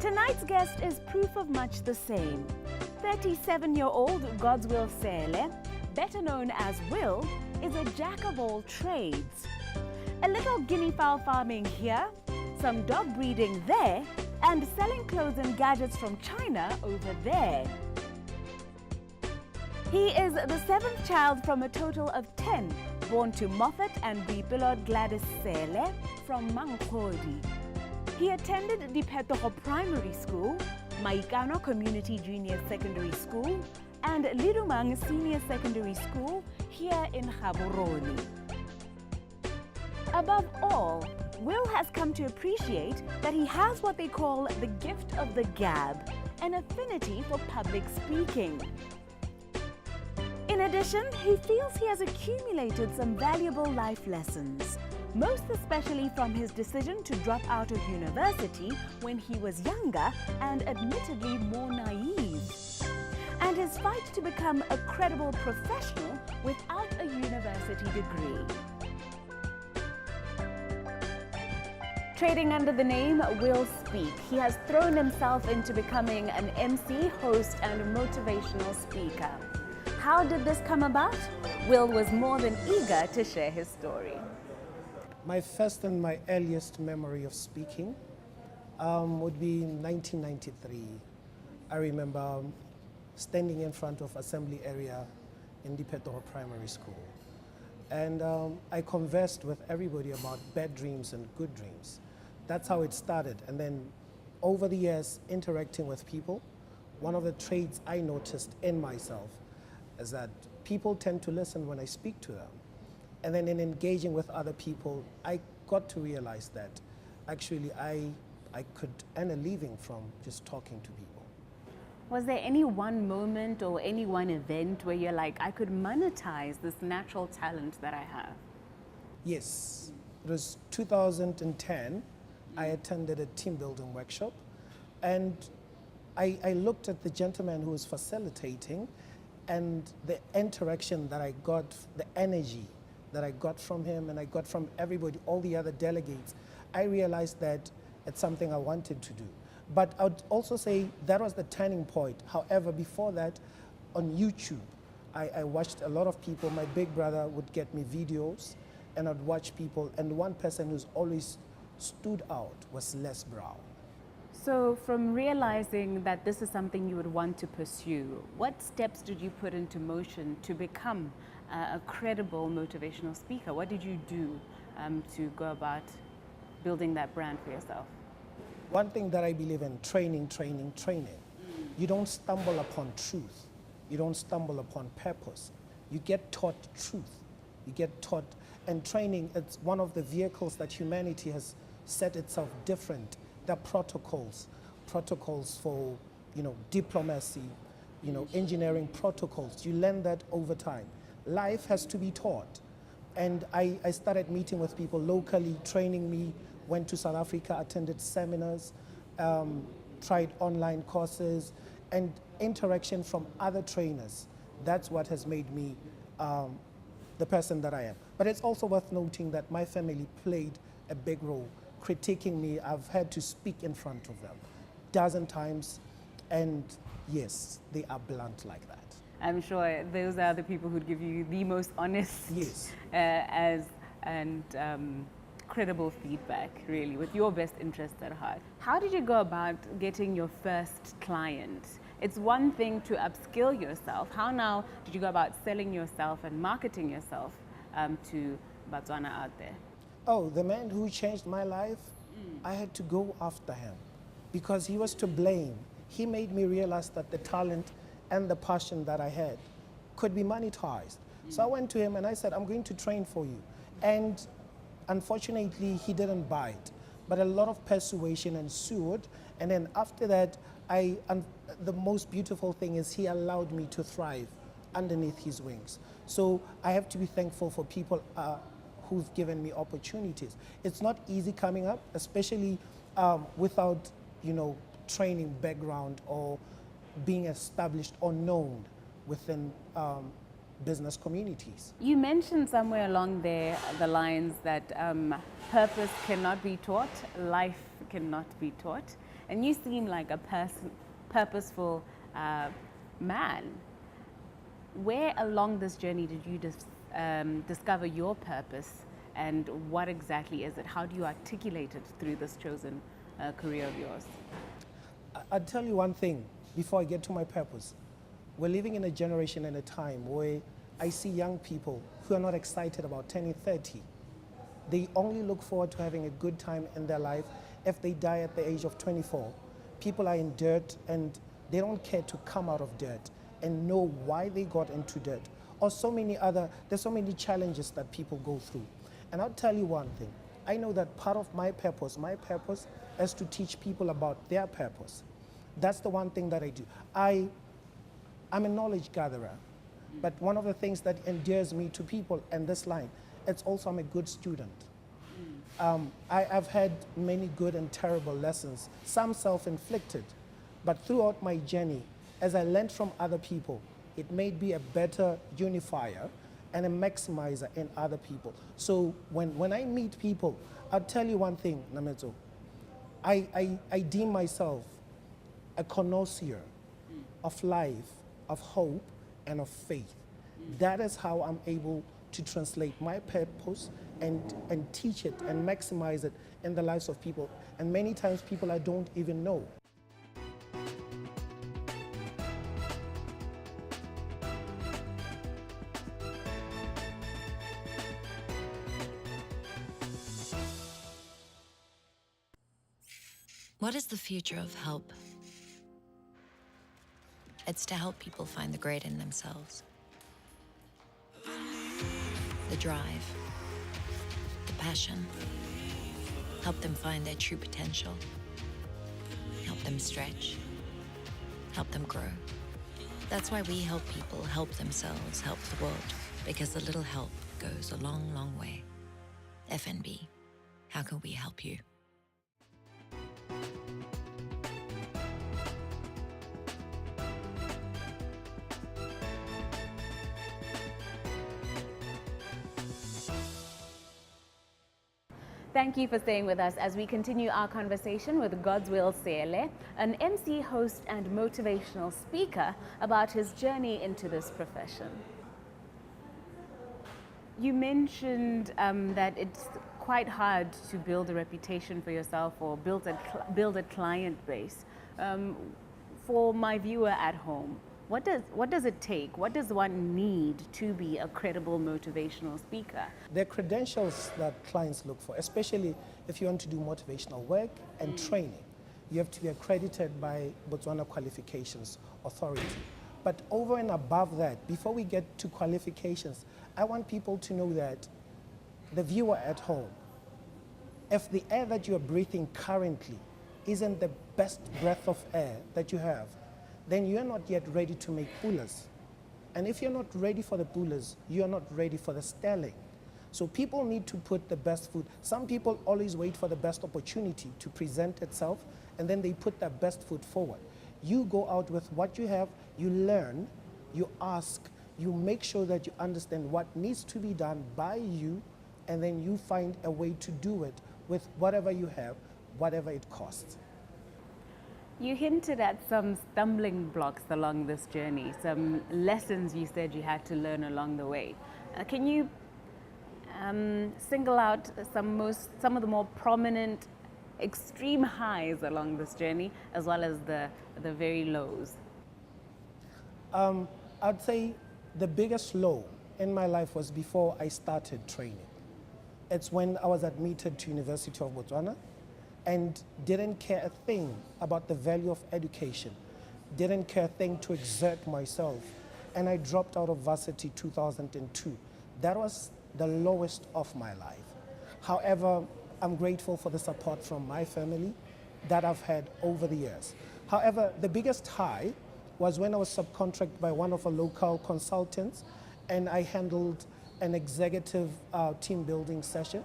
Tonight's guest is proof of much the same. 37-year-old Godswill Sele, better known as Will, is a jack of all trades. A little guinea fowl farming here, some dog breeding there, and selling clothes and gadgets from China over there. He is the 7th child from a total of 10, born to Moffat and Boipelo Gladys Sele from Mangkodi. He attended Diphetogo Primary School, Maikano Community Junior Secondary School, and Lidumang Senior Secondary School here in Gaborone. Above all, Will has come to appreciate that he has what they call the gift of the gab, an affinity for public speaking. In addition, he feels he has accumulated some valuable life lessons, most especially from his decision to drop out of university when he was younger and admittedly more naive, and his fight to become a credible professional without a university degree. Trading under the name Will Speak, he has thrown himself into becoming an MC, host, and motivational speaker. How did this come about? Will was more than eager to share his story. My first and my earliest memory of speaking would be in 1993. I remember standing in front of assembly area in Diphetogo Primary School. And I conversed with everybody about bad dreams and good dreams. That's how it started. And then over the years, interacting with people, one of the traits I noticed in myself is that people tend to listen when I speak to them. And then in engaging with other people, I got to realize that actually I could earn a living from just talking to people. Was there any one moment or any one event where you're like, I could monetize this natural talent that I have? Yes, it was 2010. I attended a team building workshop, and I looked at the gentleman who was facilitating, and the interaction that I got, the energy that I got from him and I got from everybody, all the other delegates, I realized that it's something I wanted to do. But I would also say that was the turning point. However, before that, on YouTube, I watched a lot of people. My big brother would get me videos, and I'd watch people, and one person who's always stood out was Les Brown. So from realizing that this is something you would want to pursue, what steps did you put into motion to become a credible motivational speaker? What did you do to go about building that brand for yourself? One thing that I believe in, training. You don't stumble upon truth. You don't stumble upon purpose. You get taught truth. You get taught, and training, it's one of the vehicles that humanity has set itself different. The protocols for, diplomacy, engineering protocols. You learn that over time. Life has to be taught. And I started meeting with people locally, training me, went to South Africa, attended seminars, tried online courses, and interaction from other trainers. That's what has made me the person that I am. But it's also worth noting that my family played a big role, critiquing me. I've had to speak in front of them a dozen times, and yes, they are blunt like that. I'm sure those are the people who'd give you the most honest Yes. Credible feedback, really, with your best interests at heart. How did you go about getting your first client? It's one thing to upskill yourself. How now did you go about selling yourself and marketing yourself to Botswana out there? Oh, the man who changed my life, I had to go after him because he was to blame. He made me realize that the talent and the passion that I had could be monetized. So I went to him and I said, I'm going to train for you. And unfortunately, he didn't buy it. But a lot of persuasion ensued. And then after that, the most beautiful thing is he allowed me to thrive underneath his wings. So I have to be thankful for people who've given me opportunities. It's not easy coming up, especially without, training background or being established or known within business communities. You mentioned somewhere along there the lines that purpose cannot be taught, life cannot be taught. And you seem like a purposeful man. Where along this journey did you discover your purpose, and what exactly is it? How do you articulate it through this chosen career of yours? I'll tell you one thing before I get to my purpose. We're living in a generation and a time where I see young people who are not excited about turning 30. They only look forward to having a good time in their life if they die at the age of 24. People are in dirt and they don't care to come out of dirt and know why they got into dirt. Or there's so many challenges that people go through. And I'll tell you one thing. I know that part of my purpose is to teach people about their purpose. That's the one thing that I do. I'm a knowledge gatherer, but one of the things that endears me to people in this line, it's also I'm a good student. I've had many good and terrible lessons, some self-inflicted, but throughout my journey, as I learned from other people, it made me a better unifier and a maximizer in other people. So when I meet people, I'll tell you one thing, Nameto. I deem myself a connoisseur of life, of hope, and of faith. That is how I'm able to translate my purpose and teach it and maximize it in the lives of people. And many times people I don't even know. What is the future of help? It's to help people find the great in themselves. The drive, the passion. Help them find their true potential. Help them stretch. Help them grow. That's why we help people help themselves, help the world, because a little help goes a long, long way. FNB, how can we help you? Thank you for staying with us as we continue our conversation with Godswill Sele, an MC, host, and motivational speaker about his journey into this profession. You mentioned that it's quite hard to build a reputation for yourself or build a client base. For my viewer at home, what does it take? What does one need to be a credible motivational speaker? There are credentials that clients look for, especially if you want to do motivational work and training. You have to be accredited by Botswana Qualifications Authority. But over and above that, before we get to qualifications, I want people to know that the viewer at home, if the air that you are breathing currently isn't the best breath of air that you have, then you're not yet ready to make pullers. And if you're not ready for the pullers, you're not ready for the sterling. So people need to put the best foot. Some people always wait for the best opportunity to present itself, and then they put their best foot forward. You go out with what you have, you learn, you ask, you make sure that you understand what needs to be done by you, and then you find a way to do it with whatever you have, whatever it costs. You hinted at some stumbling blocks along this journey, some lessons you said you had to learn along the way. Can you single out some of the more prominent extreme highs along this journey, as well as the very lows? I'd say the biggest low in my life was before I started training. It's when I was admitted to University of Botswana and didn't care a thing about the value of education, didn't care a thing to exert myself, and I dropped out of varsity 2002. That was the lowest of my life. However, I'm grateful for the support from my family that I've had over the years. However, the biggest high was when I was subcontracted by one of our local consultants, and I handled an executive team building session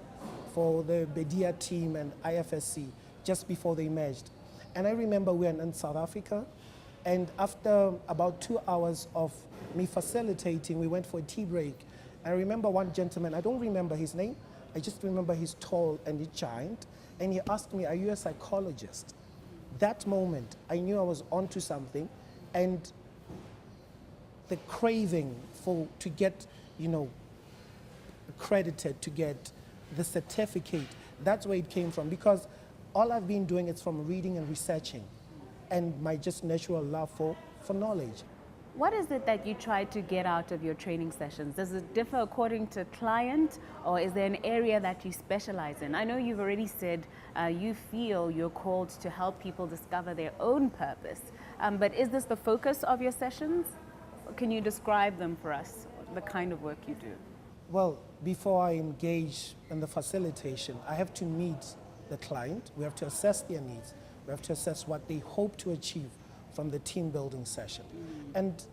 for the Bedia team and IFSC just before they merged. And I remember we were in South Africa, and after about 2 hours of me facilitating, we went for a tea break. I remember one gentleman, I don't remember his name, I just remember he's tall and he's giant. And he asked me, are you a psychologist? That moment, I knew I was onto something. And the craving to get, accredited, to get the certificate, that's where it came from. Because all I've been doing is from reading and researching and my just natural love for knowledge. What is it that you try to get out of your training sessions? Does it differ according to client, or is there an area that you specialize in? I know you've already said you feel you're called to help people discover their own purpose, but is this the focus of your sessions? Can you describe them for us, the kind of work you do? Well, before I engage in the facilitation, I have to meet the client. We have to assess their needs. We have to assess what they hope to achieve from the team building session. And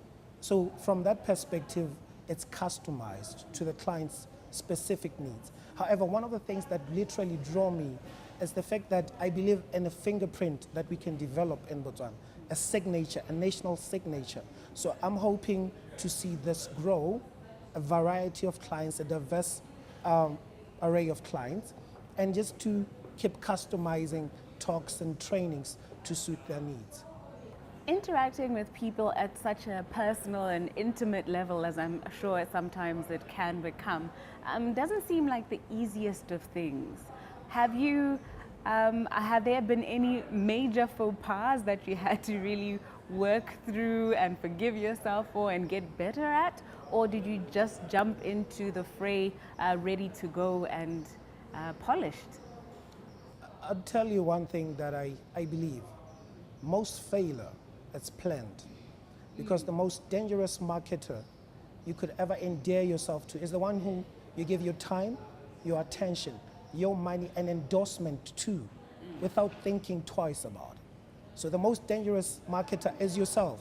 so from that perspective, it's customized to the client's specific needs. However, one of the things that literally draw me is the fact that I believe in a fingerprint that we can develop in Botswana, a signature, a national signature. So I'm hoping to see this grow, a variety of clients, a diverse array of clients, and just to keep customizing talks and trainings to suit their needs. Interacting with people at such a personal and intimate level, as I'm sure sometimes it can become, doesn't seem like the easiest of things. Have there been any major faux pas that you had to really work through and forgive yourself for and get better at? Or did you just jump into the fray ready to go and polished? I'll tell you one thing that I believe. Most failure is planned, because the most dangerous marketer you could ever endear yourself to is the one whom you give your time, your attention, your money, and endorsement to without thinking twice about it. So the most dangerous marketer is yourself.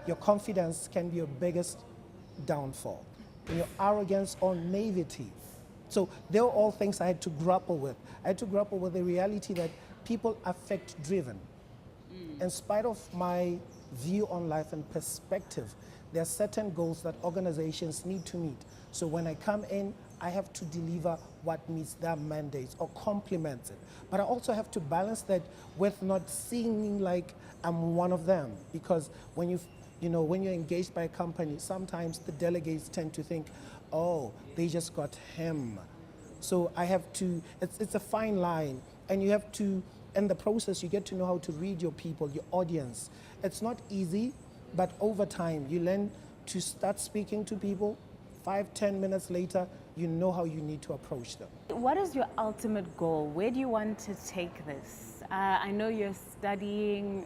Your confidence can be your biggest downfall, and your arrogance or naivety. So they were all things I had to grapple with. I had to grapple with the reality that people are fact-driven. In spite of my view on life and perspective, there are certain goals that organizations need to meet. So when I come in, I have to deliver what meets their mandates or complements it. But I also have to balance that with not seeming like I'm one of them. Because when when you're engaged by a company, sometimes the delegates tend to think, oh, they just got him. So I have to, it's a fine line, and you have to, in the process, you get to know how to read your people, your audience. It's not easy, but over time, you learn to start speaking to people. 5-10 minutes later, you know how you need to approach them. What is your ultimate goal? Where do you want to take this? I know you're studying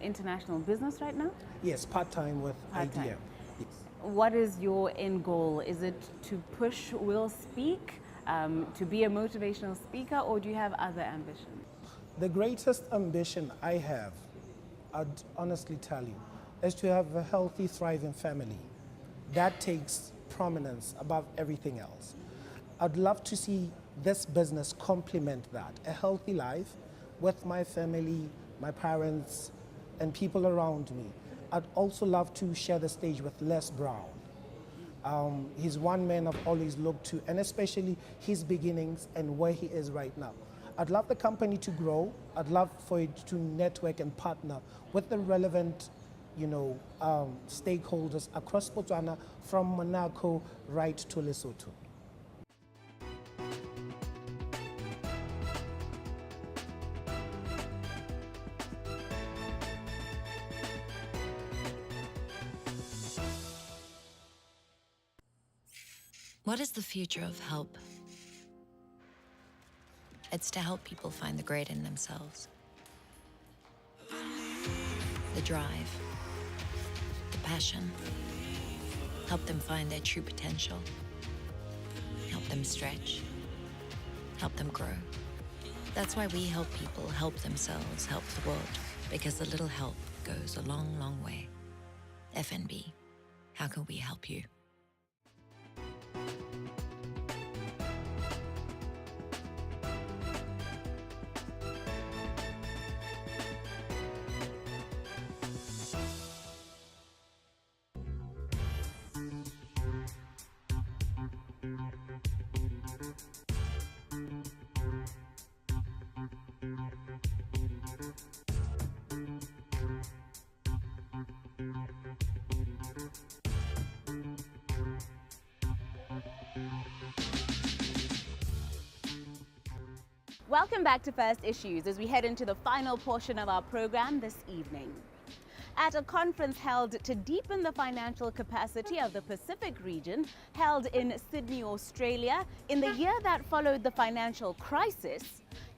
international business right now? Yes, part-time with Part-time. IDEA. Yes. What is your end goal? Is it to push Will Speak, to be a motivational speaker, or do you have other ambitions? The greatest ambition I have, I'd honestly tell you, is to have a healthy, thriving family. That takes prominence above everything else. I'd love to see this business complement that, a healthy life with my family, my parents, and people around me. I'd also love to share the stage with Les Brown. He's one man I've always looked to, and especially his beginnings and where he is right now. I'd love the company to grow. I'd love for it to network and partner with the relevant stakeholders across Botswana, from Monaco right to Lesotho. What is the future of help? It's to help people find the great in themselves. The drive, the passion. Help them find their true potential. Help them stretch. Help them grow. That's why we help people help themselves, help the world. Because a little help goes a long, long way. FNB, how can we help you? Welcome back to First Issues as we head into the final portion of our program this evening. At a conference held to deepen the financial capacity of the Pacific region, held in Sydney, Australia, in the year that followed the financial crisis,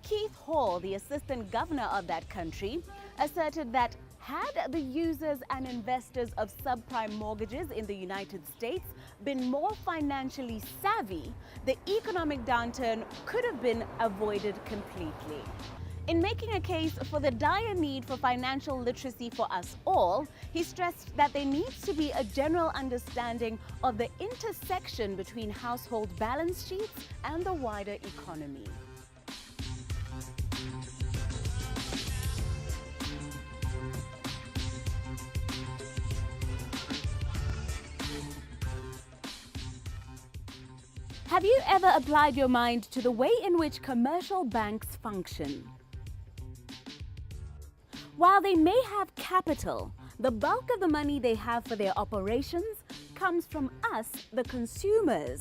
Keith Hall, the Assistant Governor of that country, asserted that had the users and investors of subprime mortgages in the United States been more financially savvy, the economic downturn could have been avoided completely. In making a case for the dire need for financial literacy for us all, he stressed that there needs to be a general understanding of the intersection between household balance sheets and the wider economy. Have you ever applied your mind to the way in which commercial banks function? While they may have capital, the bulk of the money they have for their operations comes from us, the consumers.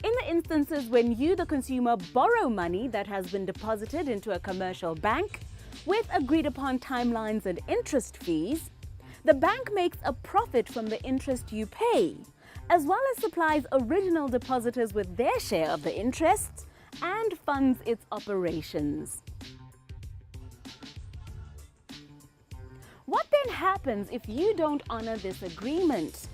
In the instances when you, the consumer, borrow money that has been deposited into a commercial bank with agreed upon timelines and interest fees, the bank makes a profit from the interest you pay, as well as supplies original depositors with their share of the interests and funds its operations. What then happens if you don't honor this agreement?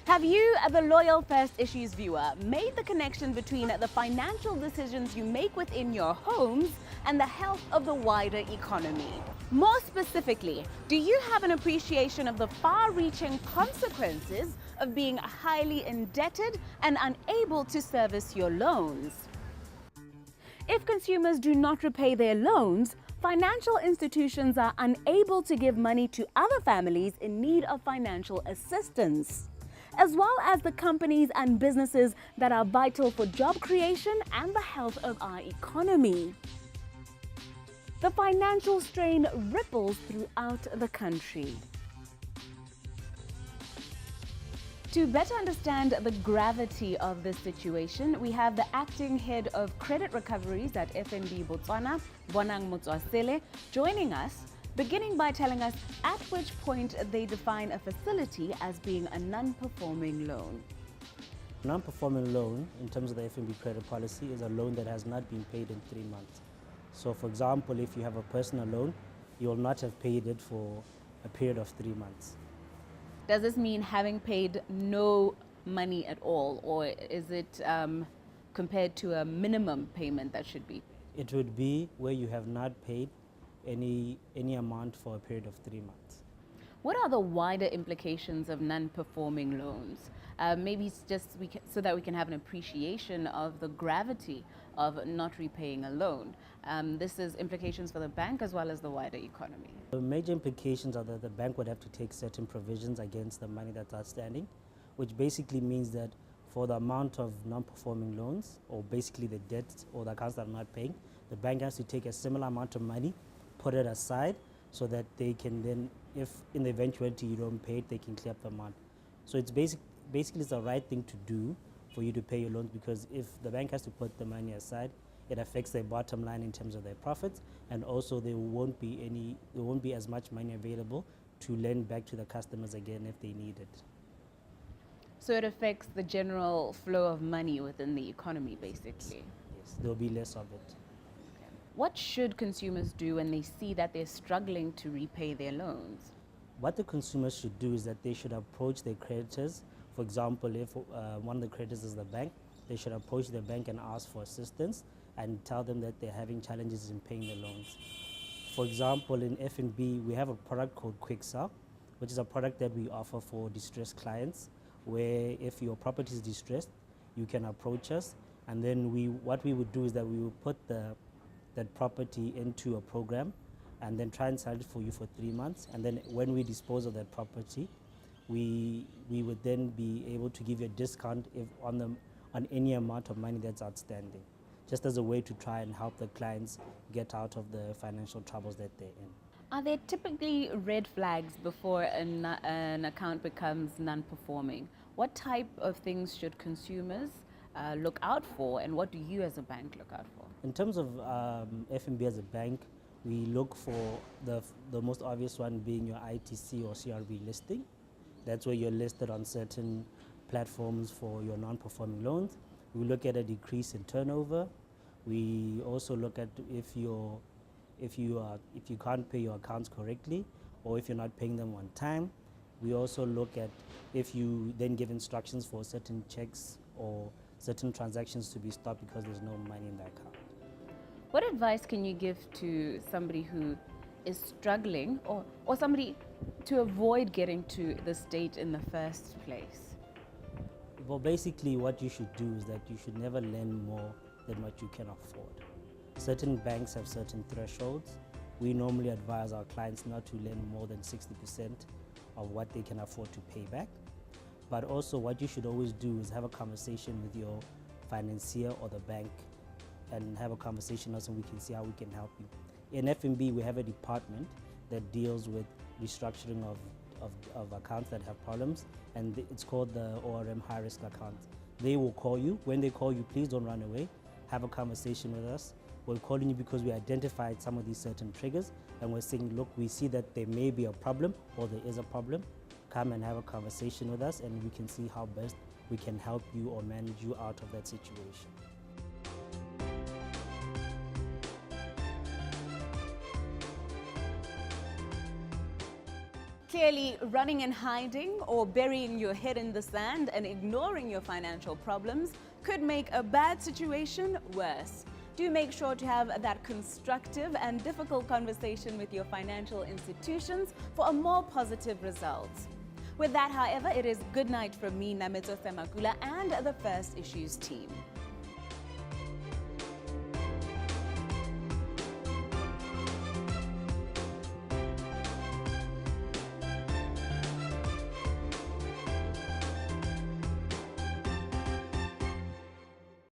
Have you, the loyal First Issues viewer, made the connection between the financial decisions you make within your homes and the health of the wider economy? More specifically, do you have an appreciation of the far-reaching consequences of being highly indebted and unable to service your loans? If consumers do not repay their loans, financial institutions are unable to give money to other families in need of financial assistance, as well as the companies and businesses that are vital for job creation and the health of our economy. The financial strain ripples throughout the country. To better understand the gravity of this situation, we have the acting head of credit recoveries at FNB Botswana, Bonang Motswasele, joining us, beginning by telling us at which point they define a facility as being a non-performing loan. Non-performing loan, in terms of the FNB credit policy, is a loan that has not been paid in 3 months. So, for example, if you have a personal loan, you will not have paid it for a period of 3 months. Does this mean having paid no money at all, or is it compared to a minimum payment that should be? It would be where you have not paid any amount for a period of 3 months. What are the wider implications of non-performing loans? Maybe it's just so that we can have an appreciation of the gravity of not repaying a loan. This is implications for the bank as well as the wider economy. The major implications are that the bank would have to take certain provisions against the money that's outstanding, which basically means that for the amount of non-performing loans, or basically the debt or the accounts that are not paying, the bank has to take a similar amount of money, put it aside, so that they can then, if in the eventuality you don't pay it, they can clear up the amount. So it's basically it's the right thing to do for you to pay your loans, because if the bank has to put the money aside, it affects their bottom line in terms of their profits, and also there won't be as much money available to lend back to the customers again if they need it. So it affects the general flow of money within the economy, basically. Yes, there will be less of it. What should consumers do when they see that they're struggling to repay their loans? What the consumers should do is that they should approach their creditors. For example, if one of the creditors is the bank, they should approach the bank and ask for assistance and tell them that they're having challenges in paying the loans. For example, in FNB, we have a product called Quick Sell, which is a product that we offer for distressed clients, where if your property is distressed, you can approach us, and then what we would do is that we would put that property into a program and then try and sell it for you for 3 months, and then when we dispose of that property, we would then be able to give you a discount on any amount of money that's outstanding, just as a way to try and help the clients get out of the financial troubles that they're in. Are there typically red flags before an account becomes non-performing? What type of things should consumers look out for, and what do you as a bank look out for? In terms of FNB as a bank, we look for the most obvious one being your ITC or CRB listing. That's where you're listed on certain platforms for your non-performing loans. We look at a decrease in turnover. We also look at if you can't pay your accounts correctly, or if you're not paying them on time. We also look at if you then give instructions for certain checks or certain transactions to be stopped because there's no money in the account. What advice can you give to somebody who is struggling, or somebody to avoid getting to the state in the first place? Well, basically what you should do is that you should never lend more than what you can afford. Certain banks have certain thresholds. We normally advise our clients not to lend more than 60% of what they can afford to pay back. But also what you should always do is have a conversation with your financier or the bank, and have a conversation also, we can see how we can help you. In FNB, we have a department that deals with restructuring of accounts that have problems, and it's called the ORM high risk accounts. They will call you. When they call you, please don't run away. Have a conversation with us. We're calling you because we identified some of these certain triggers, and we're saying, look, we see that there may be a problem, or there is a problem. Come and have a conversation with us, and we can see how best we can help you or manage you out of that situation. Clearly, running and hiding or burying your head in the sand and ignoring your financial problems could make a bad situation worse. Do make sure to have that constructive and difficult conversation with your financial institutions for a more positive result. With that, however, it is good night from me, Namitso Semakula, and the First Issues team.